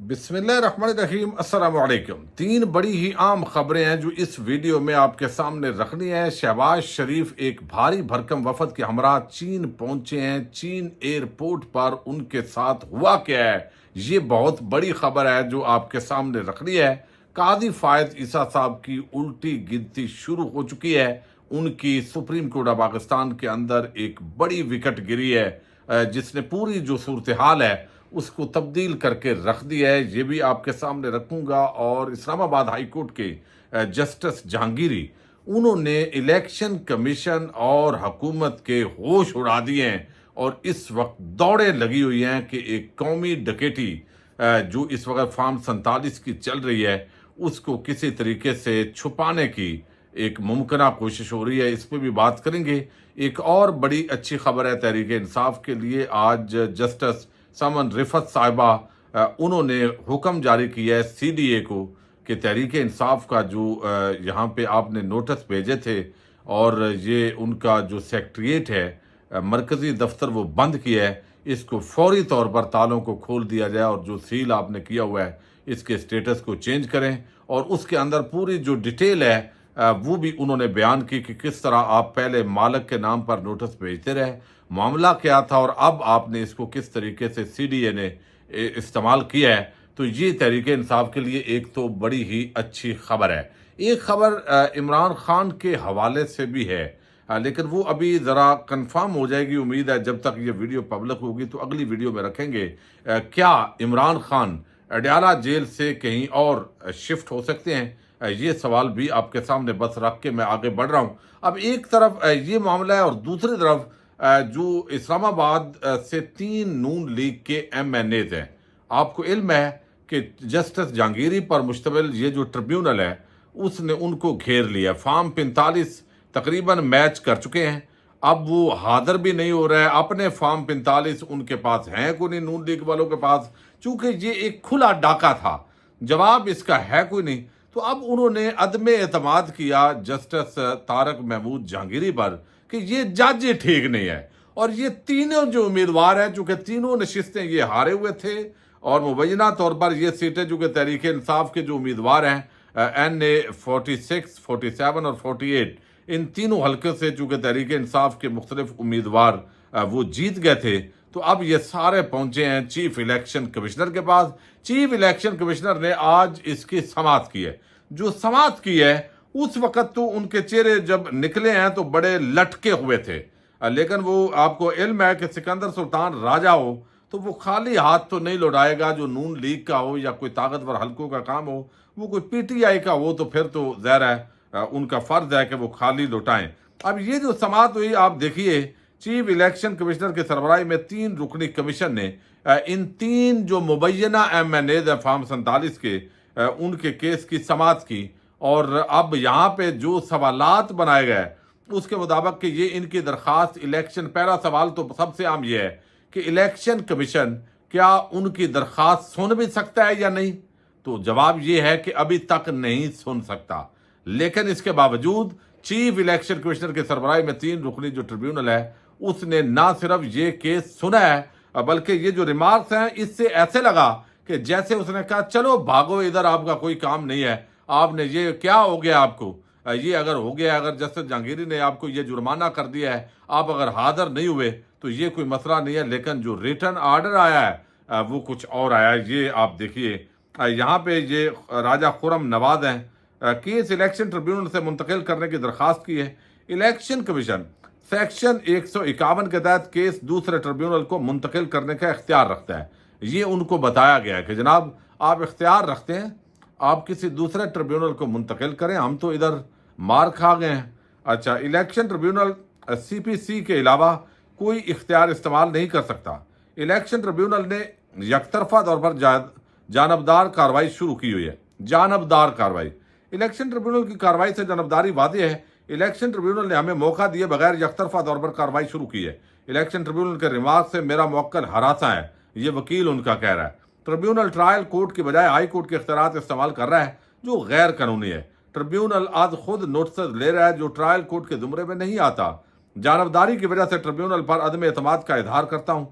بسم اللہ الرحمن الرحیم۔ السلام علیکم۔ تین بڑی ہی عام خبریں ہیں جو اس ویڈیو میں آپ کے سامنے رکھنی ہے۔ شہباز شریف ایک بھاری بھرکم وفد کے ہمراہ چین پہنچے ہیں۔ چین ایئرپورٹ پر ان کے ساتھ ہوا کیا ہے، یہ بہت بڑی خبر ہے جو آپ کے سامنے رکھنی ہے۔ قاضی فائز عیسیٰ صاحب کی الٹی گنتی شروع ہو چکی ہے۔ ان کی سپریم کورٹ آف پاکستان کے اندر ایک بڑی وکٹ گری ہے جس نے پوری جو صورتحال ہے اس کو تبدیل کر کے رکھ دیا ہے۔ یہ بھی آپ کے سامنے رکھوں گا۔ اور اسلام آباد ہائی کورٹ کے جسٹس جہانگیری، انہوں نے الیکشن کمیشن اور حکومت کے ہوش اڑا دیے ہیں اور اس وقت دوڑیں لگی ہوئی ہیں کہ ایک قومی ڈکیٹی جو اس وقت فارم 47 کی چل رہی ہے اس کو کسی طریقے سے چھپانے کی ایک ممکنہ کوشش ہو رہی ہے۔ اس پہ بھی بات کریں گے۔ ایک اور بڑی اچھی خبر ہے تحریک انصاف کے لیے۔ آج جسٹس سمن رفت صاحبہ انہوں نے حکم جاری کیا ہے سی ڈی اے کو کہ تحریک انصاف کا جو یہاں پہ آپ نے نوٹس بھیجے تھے اور یہ ان کا جو سیکٹریٹ ہے مرکزی دفتر وہ بند کیا ہے، اس کو فوری طور پر تالوں کو کھول دیا جائے اور جو سیل آپ نے کیا ہوا ہے اس کے سٹیٹس کو چینج کریں۔ اور اس کے اندر پوری جو ڈیٹیل ہے وہ بھی انہوں نے بیان کی کہ کس طرح آپ پہلے مالک کے نام پر نوٹس بھیجتے رہے، معاملہ کیا تھا، اور اب آپ نے اس کو کس طریقے سے سی ڈی اے نے استعمال کیا ہے۔ تو یہ تحریک انصاف کے لیے ایک تو بڑی ہی اچھی خبر ہے۔ ایک خبر عمران خان کے حوالے سے بھی ہے لیکن وہ ابھی ذرا کنفرم ہو جائے گی، امید ہے جب تک یہ ویڈیو پبلک ہوگی تو اگلی ویڈیو میں رکھیں گے۔ کیا عمران خان اڈیالہ جیل سے کہیں اور شفٹ ہو سکتے ہیں؟ یہ سوال بھی آپ کے سامنے بس رکھ کے میں آگے بڑھ رہا ہوں۔ اب ایک طرف یہ معاملہ ہے اور دوسری طرف جو اسلام آباد سے 3 نون لیگ کے ایم این ایز ہیں۔ آپ کو علم ہے کہ جسٹس جہانگیری پر مشتمل یہ جو ٹریبیونل ہے اس نے ان کو گھیر لیا۔ فارم 45 تقریباً میچ کر چکے ہیں، اب وہ حاضر بھی نہیں ہو رہا ہے۔ اپنے فارم 45 ان کے پاس ہیں کوئی نہیں، نون لیگ والوں کے پاس، چونکہ یہ ایک کھلا ڈاکہ تھا، جواب اس کا ہے کوئی نہیں۔ تو اب انہوں نے عدم اعتماد کیا جسٹس طارق محمود جہانگیری پر کہ یہ جج ٹھیک نہیں ہے، اور یہ تینوں جو امیدوار ہیں چونکہ تینوں نشستیں یہ ہارے ہوئے تھے اور مبینہ طور پر یہ سیٹیں جو کہ تحریک انصاف کے جو امیدوار ہیں این اے 46، 47 اور 48، ان تینوں حلقے سے چونکہ تحریک انصاف کے مختلف امیدوار وہ جیت گئے تھے، تو اب یہ سارے پہنچے ہیں چیف الیکشن کمشنر کے پاس۔ چیف الیکشن کمشنر نے آج اس کی سماعت کی ہے۔ جو سماعت کی ہے اس وقت تو ان کے چہرے جب نکلے ہیں تو بڑے لٹکے ہوئے تھے، لیکن وہ آپ کو علم ہے کہ سکندر سلطان راجہ ہو تو وہ خالی ہاتھ تو نہیں لوٹائے گا۔ جو نون لیگ کا ہو یا کوئی طاقتور حلقوں کا کام ہو، وہ کوئی پی ٹی آئی کا ہو تو پھر تو ظاہر ہے ان کا فرض ہے کہ وہ خالی لوٹائیں۔ اب یہ جو سماعت ہوئی آپ دیکھیے، چیف الیکشن کمشنر کے سربراہی میں 3 رکنی کمیشن نے ان 3 جو مبینہ ایم این ایز ہیں فارم 47 کے، ان کے کیس کی سماعت کی، اور اب یہاں پہ جو سوالات بنائے گئے اس کے مطابق کہ یہ ان کی درخواست الیکشن، پہلا سوال تو سب سے عام یہ ہے کہ الیکشن کمیشن کیا ان کی درخواست سن بھی سکتا ہے یا نہیں؟ تو جواب یہ ہے کہ ابھی تک نہیں سن سکتا، لیکن اس کے باوجود چیف الیکشن کمشنر کے سربراہی میں 3 رکنی جو ٹریبیونل ہے اس نے نہ صرف یہ کیس سنا ہے بلکہ یہ جو ریمارکس ہیں اس سے ایسے لگا کہ جیسے اس نے کہا چلو بھاگو ادھر، آپ کا کوئی کام نہیں ہے، آپ نے یہ کیا ہو گیا، آپ کو یہ اگر ہو گیا، اگر جسٹس جہانگیری نے آپ کو یہ جرمانہ کر دیا ہے، آپ اگر حاضر نہیں ہوئے تو یہ کوئی مسئلہ نہیں ہے، لیکن جو ریٹن آرڈر آیا ہے وہ کچھ اور آیا ہے۔ یہ آپ دیکھیے یہاں پہ یہ راجہ خرم نواز ہیں، کیس الیکشن ٹریبیونل سے منتقل کرنے کی درخواست کی ہے۔ الیکشن کمیشن سیکشن 151 کے تحت کیس دوسرے ٹریبیونل کو منتقل کرنے کا اختیار رکھتا ہے۔ یہ ان کو بتایا گیا ہے کہ جناب آپ اختیار رکھتے ہیں، آپ کسی دوسرے ٹریبیونل کو منتقل کریں، ہم تو ادھر مار کھا گئے ہیں۔ اچھا، الیکشن ٹریبیونل سی پی سی کے علاوہ کوئی اختیار استعمال نہیں کر سکتا۔ الیکشن ٹریبیونل نے یک طرفہ طور پر جانبدار کارروائی شروع کی ہوئی ہے۔ جانبدار کارروائی، الیکشن ٹریبیونل کی کارروائی سے جانبداری واضح ہے۔ الیکشن ٹریبیونل نے ہمیں موقع دیے بغیر یک طرفہ طور پر کارروائی شروع کی ہے۔ الیکشن ٹریبیونل کے ریمارک سے میرا موکل ہراساں ہے، یہ وکیل ان کا کہہ رہا ہے۔ ٹریبیونل ٹرائل کورٹ کی بجائے ہائی کورٹ کے اختیارات استعمال کر رہا ہے جو غیر قانونی ہے۔ ٹریبیونل آج خود نوٹسز لے رہا ہے جو ٹرائل کورٹ کے زمرے میں نہیں آتا۔ جانبداری کی وجہ سے ٹریبیونل پر عدم اعتماد کا اظہار کرتا ہوں،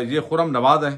یہ خرم نواز ہیں۔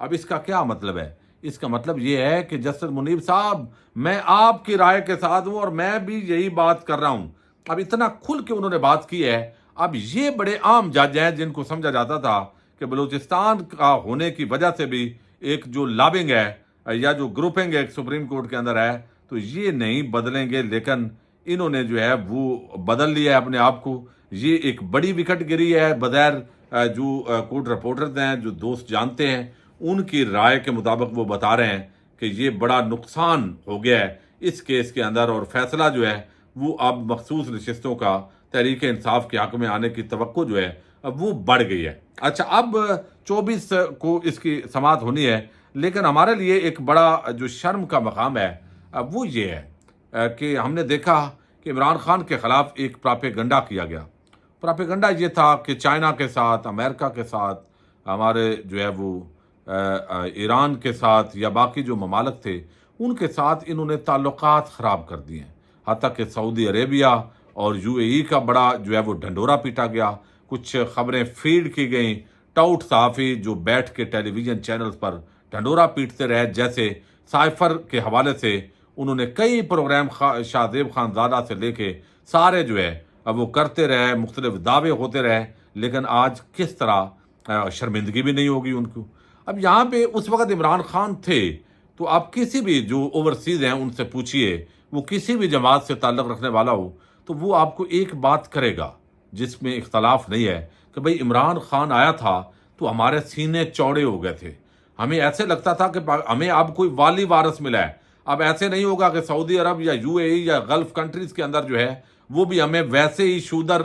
اب اس کا کیا مطلب ہے؟ اس کا مطلب یہ ہے کہ جسٹس منیب صاحب، میں آپ کی رائے کے ساتھ ہوں اور میں بھی یہی بات کر رہا ہوں۔ اب اتنا کھل کے انہوں نے بات کی ہے۔ اب یہ بڑے عام جج ہیں جن کو سمجھا جاتا تھا کہ بلوچستان کا ہونے کی وجہ سے بھی ایک جو لابنگ ہے یا جو گروپنگ ایک سپریم کورٹ کے اندر ہے، تو یہ نہیں بدلیں گے، لیکن انہوں نے جو ہے وہ بدل لیا ہے اپنے آپ کو۔ یہ ایک بڑی وکٹ گری ہے بغیر جو کورٹ رپورٹرز ہیں، جو دوست جانتے ہیں، ان کی رائے کے مطابق وہ بتا رہے ہیں کہ یہ بڑا نقصان ہو گیا ہے اس کیس کے اندر، اور فیصلہ جو ہے وہ اب مخصوص نشستوں کا تحریک انصاف کے حق میں آنے کی توقع جو ہے اب وہ بڑھ گئی ہے۔ اچھا، اب 24 کو اس کی سماعت ہونی ہے، لیکن ہمارے لیے ایک بڑا جو شرم کا مقام ہے وہ یہ ہے کہ ہم نے دیکھا کہ عمران خان کے خلاف ایک پراپیگنڈا کیا گیا۔ پراپیگنڈا یہ تھا کہ چائنا کے ساتھ، امریکہ کے ساتھ، ہمارے جو ہے وہ ایران کے ساتھ یا باقی جو ممالک تھے ان کے ساتھ انہوں نے تعلقات خراب کر دیے ہیں، حتیٰ کہ سعودی عربیہ اور UAE کا بڑا جو ہے وہ ڈھنڈورا پیٹا گیا۔ کچھ خبریں فیڈ کی گئیں، ٹاؤٹ صحافی جو بیٹھ کے ٹیلی ویژن چینلز پر ڈھنڈورا پیٹتے رہے، جیسے سائفر کے حوالے سے انہوں نے کئی پروگرام شاہ زیب خان زادہ سے لے کے سارے جو ہے وہ کرتے رہے، مختلف دعوے ہوتے رہے، لیکن آج کس طرح شرمندگی بھی نہیں ہوگی ان کو۔ اب یہاں پہ اس وقت عمران خان تھے، تو آپ کسی بھی جو اوورسیز ہیں ان سے پوچھئے، وہ کسی بھی جماعت سے تعلق رکھنے والا ہو تو وہ آپ کو ایک بات کرے گا جس میں اختلاف نہیں ہے کہ بھئی عمران خان آیا تھا تو ہمارے سینے چوڑے ہو گئے تھے، ہمیں ایسے لگتا تھا کہ ہمیں اب کوئی والی وارث ملا ہے۔ اب ایسے نہیں ہوگا کہ سعودی عرب یا UAE یا غلف کنٹریز کے اندر جو ہے وہ بھی ہمیں ویسے ہی شودر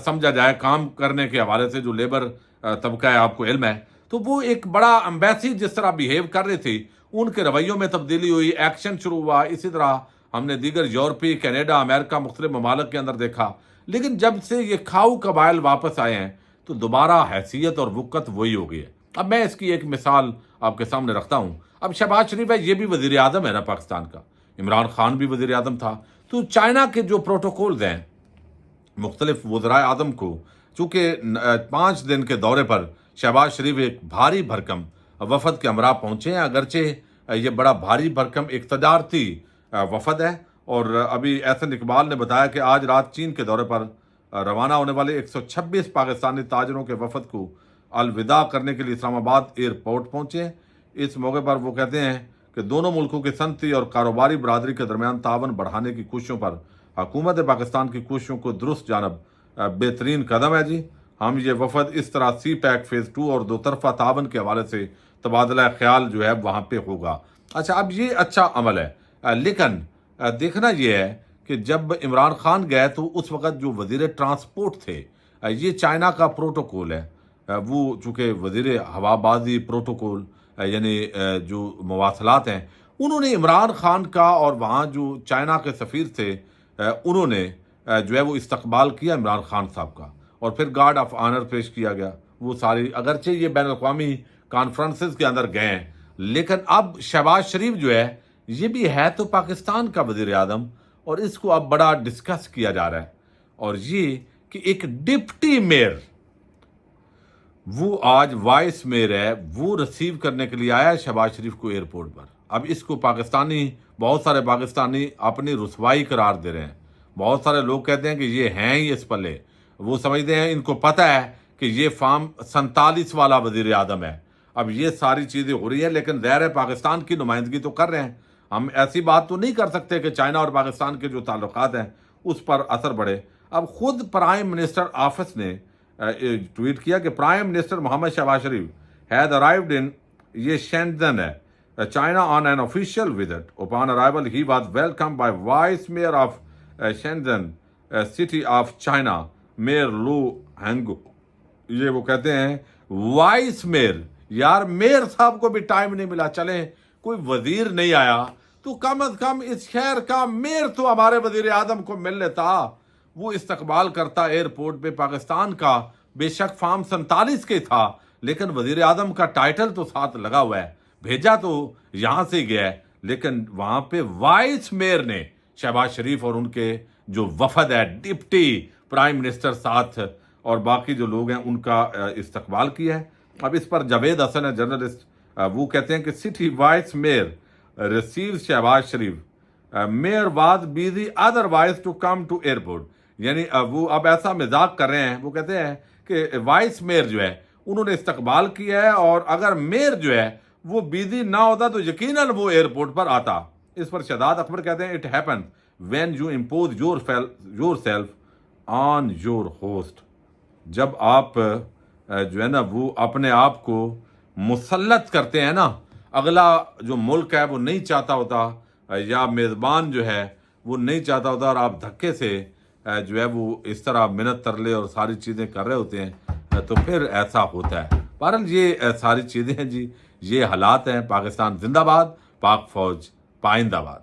سمجھا جائے کام کرنے کے حوالے سے، جو لیبر طبقہ ہے، آپ کو علم ہے۔ تو وہ ایک بڑا امبیسی جس طرح بیہیو کر رہی تھی، ان کے رویوں میں تبدیلی ہوئی، ایکشن شروع ہوا۔ اسی طرح ہم نے دیگر یورپی، کینیڈا، امریکہ، مختلف ممالک کے اندر دیکھا، لیکن جب سے یہ کھاؤ قبائل واپس آئے ہیں تو دوبارہ حیثیت اور وقت وہی ہو گئی ہے۔ اب میں اس کی ایک مثال آپ کے سامنے رکھتا ہوں۔ اب شہباز شریف ہے، یہ بھی وزیر اعظم ہے نا پاکستان کا، عمران خان بھی وزیر اعظم تھا، تو چائنا کے جو پروٹوکولز ہیں مختلف وزرائے اعظم کو، چونکہ 5 دن کے دورے پر شہباز شریف ایک بھاری بھرکم وفد کے ہمراہ پہنچے ہیں، اگرچہ یہ بڑا بھاری بھرکم اقتدارتی وفد ہے، اور ابھی احسن اقبال نے بتایا کہ آج رات چین کے دورے پر روانہ ہونے والے 126 پاکستانی تاجروں کے وفد کو الوداع کرنے کے لیے اسلام آباد ایئرپورٹ پہنچے ہیں۔ اس موقع پر وہ کہتے ہیں کہ دونوں ملکوں کی صنعتی اور کاروباری برادری کے درمیان تعاون بڑھانے کی کوششوں پر حکومت پاکستان کی کوششوں کو درست جانب بہترین قدم ہے جی۔ ہم یہ وفد اس طرح سی پیک فیز 2 اور 2 طرفہ تعاون کے حوالے سے تبادلہ خیال جو ہے وہاں پہ ہوگا۔ اچھا، اب یہ اچھا عمل ہے، لیکن دیکھنا یہ ہے کہ جب عمران خان گئے تو اس وقت جو وزیر ٹرانسپورٹ تھے، یہ چائنا کا پروٹوکول ہے، وہ چونکہ وزیر ہوا بازی پروٹوکول یعنی جو مواصلات ہیں، انہوں نے عمران خان کا اور وہاں جو چائنا کے سفیر تھے انہوں نے جو ہے وہ استقبال کیا عمران خان صاحب کا، اور پھر گارڈ آف آنر پیش کیا گیا۔ وہ ساری، اگرچہ یہ بین الاقوامی کانفرنسز کے اندر گئے ہیں، لیکن اب شہباز شریف جو ہے یہ بھی ہے تو پاکستان کا وزیر اعظم، اور اس کو اب بڑا ڈسکس کیا جا رہا ہے، اور یہ کہ ایک ڈپٹی میئر، وہ آج وائس میئر ہے، وہ ریسیو کرنے کے لیے آیا ہے شہباز شریف کو ایئرپورٹ پر۔ اب اس کو بہت سارے پاکستانی اپنی رسوائی قرار دے رہے ہیں۔ بہت سارے لوگ کہتے ہیں کہ یہ ہیں ہی اس پلے، وہ سمجھتے ہیں، ان کو پتہ ہے کہ یہ فارم 47 والا وزیر اعظم ہے۔ اب یہ ساری چیزیں ہو رہی ہیں، لیکن ظاہر ہے پاکستان کی نمائندگی تو کر رہے ہیں۔ ہم ایسی بات تو نہیں کر سکتے کہ چائنا اور پاکستان کے جو تعلقات ہیں اس پر اثر پڑے۔ اب خود پرائم منسٹر آفس نے ٹویٹ کیا کہ prime minister Muhammad Shahbaz Sharif has arrived in یہ شینزن ہے China on an official visit. Upon arrival, he was welcomed by Vice Mayor of Shenzhen, city of China, Mayor Lu Hanggu. یہ وہ کہتے ہیں voice mayor, یار میئر صاحب کو بھی ٹائم نہیں ملا، چلیں کوئی وزیر نہیں آیا تو کم از کم اس شہر کا میئر تو ہمارے وزیر اعظم کو مل لیتا، وہ استقبال کرتا ایئرپورٹ پہ۔ پاکستان کا بے شک فارم 47 کے تھا، لیکن وزیر اعظم کا ٹائٹل تو ساتھ لگا ہوا ہے، بھیجا تو یہاں سے گیا ہے، لیکن وہاں پہ وائس میئر نے شہباز شریف اور ان کے جو وفد ہے، ڈپٹی پرائم منسٹر ساتھ اور باقی جو لوگ ہیں، ان کا استقبال کیا ہے۔ اب اس پر جاوید حسن ہے، جرنلسٹ، وہ کہتے ہیں کہ city vice mayor receive Shahbaz Sharif mayor was busy otherwise to come to airport. یعنی وہ اب ایسا مذاق کر رہے ہیں. وہ کہتے ہیں کہ وائس میئر جو ہے انہوں نے استقبال کیا ہے, اور اگر میئر جو ہے وہ بیزی نہ ہوتا تو یقیناً وہ ایئرپورٹ پر آتا. اس پر شہزاد اکبر کہتے ہیں it happens when you impose your self on your host. جب آپ جو ہے نا وہ اپنے آپ کو مسلط کرتے ہیں نا, اگلا جو ملک ہے وہ نہیں چاہتا ہوتا یا میزبان جو ہے وہ نہیں چاہتا ہوتا, اور آپ دھکے سے جو ہے وہ اس طرح منت ترلے اور ساری چیزیں کر رہے ہوتے ہیں, تو پھر ایسا ہوتا ہے. بہرحال یہ ساری چیزیں ہیں جی, یہ حالات ہیں. پاکستان زندہ باد, پاک فوج پائندہ باد.